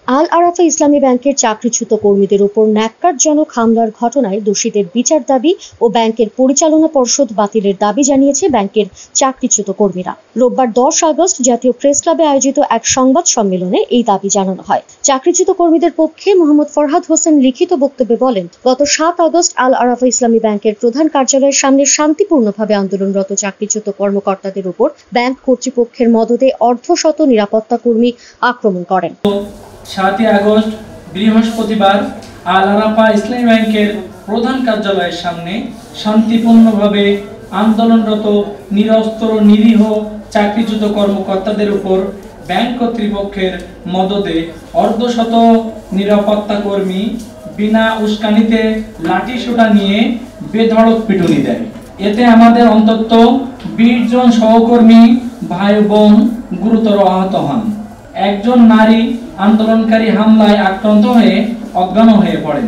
আল আরাফা ইসলামী ব্যাংকের চাকরিচ্যুত কর্মীদের উপর ন্যাক্কারজনক হামলার ঘটনায় দোষীদের বিচার দাবি ও ব্যাংকের পরিচালনা পর্ষদ বাতিলের দাবি জানিয়েছে ব্যাংকের চাকরিচ্যুত কর্মীরা। রোববার 10 আগস্ট জাতীয় প্রেস ক্লাবে আয়োজিত এক সংবাদ সম্মেলনে এই দাবি জানানো হয়। চাকরিচ্যুত কর্মীদের পক্ষে মোহাম্মদ ফরহাদ হোসেন লিখিত বক্তব্যে বলেন, গত 7 আগস্ট আল আরাফা ইসলামী ব্যাংকের প্রধান কার্যালয়ের সামনে শান্তিপূর্ণভাবে আন্দোলনরত চাকরিচ্যুত কর্মকর্তাদের উপর ব্যাংক কর্তৃপক্ষের মদদে অর্ধশত নিরাপত্তা কর্মী আক্রমণ করেন। 7 আগস্ট বৃহস্পতিবার আল আরাফা ইসলামী ব্যাংকের প্রধান কার্যালয়ের সামনে শান্তিপূর্ণভাবে আন্দোলনরত নিরস্ত্র নিরীহ চাকরিচ্যুত কর্মকর্তাদের উপর ব্যাংক কর্তৃপক্ষের মদদে অর্ধশত নিরাপত্তা কর্মী বিনা উস্কানিতে লাঠিসোঁটা নিয়ে বেধড়ক পিটুনি দেয়। এতে আমাদের অন্তত 20 জন সহকর্মী ভাই বোন গুরুতর আহত হন। একজন নারী আন্দোলনকারী হামলায় আক্রান্ত হয়ে অজ্ঞান হয়ে পড়েন।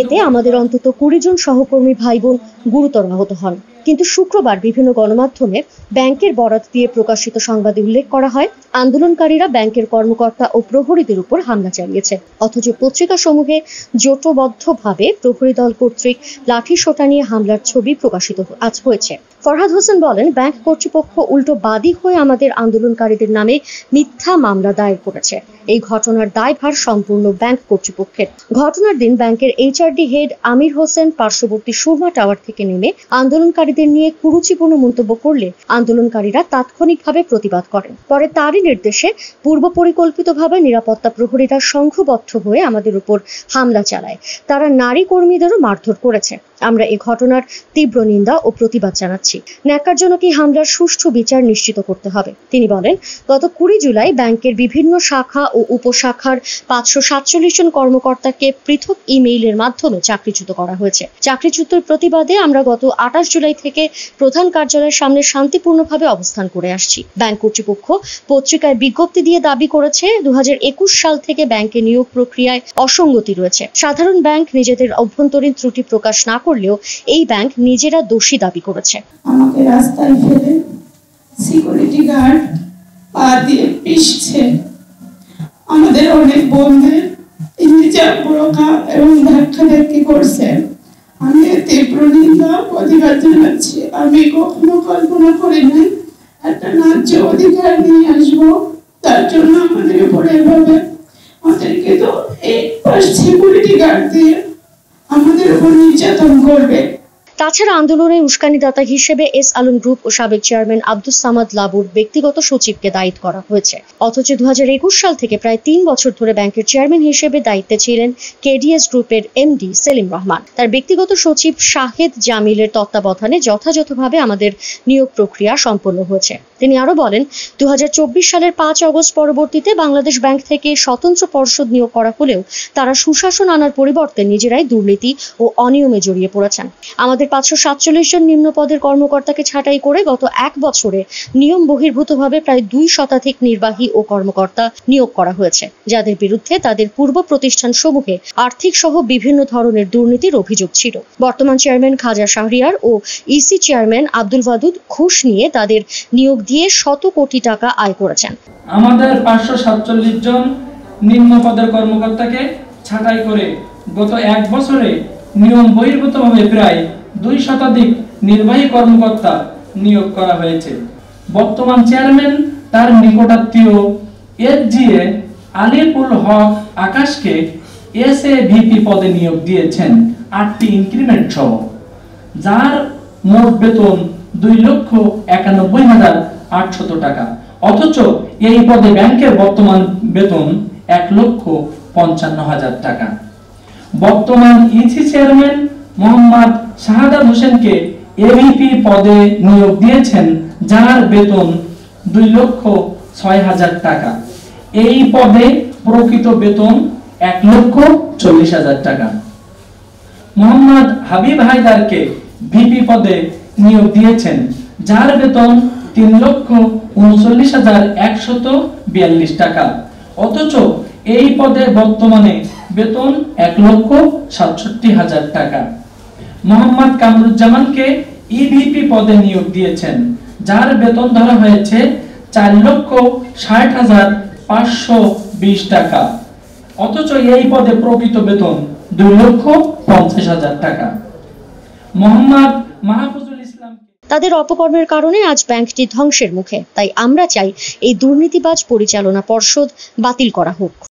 এতে আমাদের অন্তত 20 জন সহকর্মী ভাই বোন গুরুতর আহত হন। কিন্তু শুক্রবার বিভিন্ন গণমাধ্যমে ব্যাংকের বরাত দিয়ে প্রকাশিত সংবাদে উল্লেখ করা হয়, আন্দোলনকারীরা ব্যাংকের কর্মকর্তা ও প্রহরীদের উপর হামলা চালিয়েছে। অথচ পত্রিকা সমূহে জোটবদ্ধভাবে প্রহরী দল কর্তৃক লাঠিসোঁটা নিয়ে হামলার ছবি প্রকাশিত হয়েছে। ফরহাদ হোসেন বলেন, ব্যাংক কর্তৃপক্ষ উল্টো বাদী হয়ে আমাদের আন্দোলনকারীদের নামে মিথ্যা মামলা দায়ের করেছে। এই ঘটনার দায়ভার সম্পূর্ণ ব্যাংক কর্তৃপক্ষের। ঘটনার দিন ব্যাংকের এইচআরডি হেড আমির হোসেন পার্শ্ববর্তী সুরমা টাওয়ার থেকে নেমে আন্দোলনকারীদের নিয়ে কুরুচিপূর্ণ মন্তব্য করলে আন্দোলনকারীরা তাৎক্ষণিকভাবে প্রতিবাদ করেন। পরে তারই নির্দেশে পূর্ব পরিকল্পিতভাবে নিরাপত্তা প্রহরীরা সংঘবদ্ধ হয়ে আমাদের উপর হামলা চালায়। তারা নারী কর্মীদেরও মারধর করেছে। আমরা এই ঘটনার তীব্র নিন্দা ও প্রতিবাদ জানাচ্ছি। ন্যাক্কারজনক এই হামলার সুষ্ঠু বিচার নিশ্চিত করতে হবে। তিনি বলেন, গত 20 জুলাই ব্যাংকের বিভিন্ন শাখা ও উপশাখার 547 জন কর্মকর্তাকে পৃথক ইমেইলের মাধ্যমে চাকরিচ্যুত করা হয়েছে। চাকরিচ্যুতের প্রতিবাদে আমরা গত 28 জুলাই থেকে প্রধান কার্যালয়ের সামনে শান্তিপূর্ণভাবে অবস্থান করে আসছি। ব্যাংক কর্তৃপক্ষ পত্রিকায় বিজ্ঞপ্তি দিয়ে দাবি করেছে, 2021 সাল থেকে ব্যাংকে নিয়োগ প্রক্রিয়ায় অসঙ্গতি রয়েছে। সাধারণ ব্যাংক নিজেদের অভ্যন্তরীণ ত্রুটি প্রকাশ না করলেও এই ব্যাংক নিজেরা দোষী দাবি করেছে। আমাকে রাস্তায় ফেলে সিকিউরিটি গার্ড পা দিয়ে পিষছে। আমাদের অনেক বন্ধুদের ইঞ্জিচার বোরকা এবং ধাক্কাধাক্কি করছে। আমি তীব্র নিন্দা প্রতিবাদ জানাচ্ছি। আমি কখনো কল্পনা করি নাই একটা ন্যায্য অধিকার নিয়ে আসবো, তার জন্য আমাদের উপরে এভাবে আমাদেরকে তো এই পাশ সিকিউরিটি গার্ড দিয়ে আমাদের উপর নির্যাতন করবে। তাছাড়া আন্দোলনে উস্কানিদাতা হিসেবে এস আলম গ্রুপ ও সাবেক চেয়ারম্যান আব্দুস সামাদ লাবুর ব্যক্তিগত সচিবকে দায়িত্ব করা হয়েছে। অথচ 2021 সাল থেকে প্রায় 3 বছর ধরে ব্যাংকের চেয়ারম্যান হিসেবে দায়িত্বে ছিলেন কেডিএস গ্রুপের এমডি সেলিম রহমান। তার ব্যক্তিগত সচিব শাহেদ জামিলের তত্ত্বাবধানে যথাযথভাবে আমাদের নিয়োগ প্রক্রিয়া সম্পন্ন হয়েছে। তিনি আরো বলেন, 2024 সালের 5 আগস্ট পরবর্তীতে বাংলাদেশ ব্যাংক থেকে স্বতন্ত্র পর্ষদ নিয়োগ করা হলেও তারা সুশাসন আনার পরিবর্তে নিজেরাই দুর্নীতি ও অনিয়মে জড়িয়ে পড়েছেন। আমাদের 547 জন নিম্ন পদের কর্মকর্তাকে ছাঁটাই করে গত 1 বছরে নিয়ম বহির্ভূতভাবে প্রায় 2 শতাধিক নির্বাহী ও কর্মকর্তা নিয়োগ করা হয়েছে, যাদের বিরুদ্ধে তাদের পূর্ব প্রতিষ্ঠান সমূহে আর্থিক সহ বিভিন্ন ধরনের দুর্নীতির অভিযোগ ছিল। বর্তমান চেয়ারম্যান খাজা শাহরিয়ার ও ইসি চেয়ারম্যান আব্দুল ওয়াদুদ ঘুষ নিয়ে তাদের নিয়োগ দিয়ে শত কোটি টাকা আয় করেছেন। আমাদের 547 জন নিম্ন পদের কর্মকর্তাকে ছাঁটাই করে গত 1 বছরে নিয়ম বহির্ভূতভাবে প্রায় 2 শতাধিক নির্বাহী কর্মকর্তা নিয়োগ করা হয়েছে। বর্তমান চেয়ারম্যান তার নিকটাত্মীয় এসজিএ আলিপুল হক আকাশকে এসএভিপি পদে নিয়োগ দিয়েছেন 8টি ইনক্রিমেন্ট সহ, যার মোট বেতন 2,91,800 টাকা। অথচ এই পদে ব্যাংকের বর্তমান বেতন 1,55,000 টাকা। বর্তমান ইসি চেয়ারম্যান মোহাম্মদ শাহাদাত হোসেনকে এভিপি পদে নিয়োগ দিয়েছেন, যার বেতন 2,06,000 টাকা। এই পদে প্রকৃত বেতন 1,40,000 টাকা। মোহাম্মদ হাবিব হায়দারকে ভিপি পদে নিয়োগ দিয়েছেন, যার বেতন 3,39,142 টাকা। অথচ এই পদে বর্তমানে বেতন 1,67,000 টাকা। মোহাম্মদ কামরুজ্জামানকে ইভিপি পদে নিয়োগ দিয়েছেন, যার বেতন ধরা হয়েছে 4,60,520 টাকা। অথচ এই পদে প্রকৃত বেতন 2,50,000 টাকা। মোহাম্মদ মাহফুজুল ইসলাম তাদের অপকর্মের কারণে আজ ব্যাংকটি ধ্বংসের মুখে। তাই আমরা চাই এই দুর্নীতিবাজ পরিচালনা পর্ষদ বাতিল করা হোক।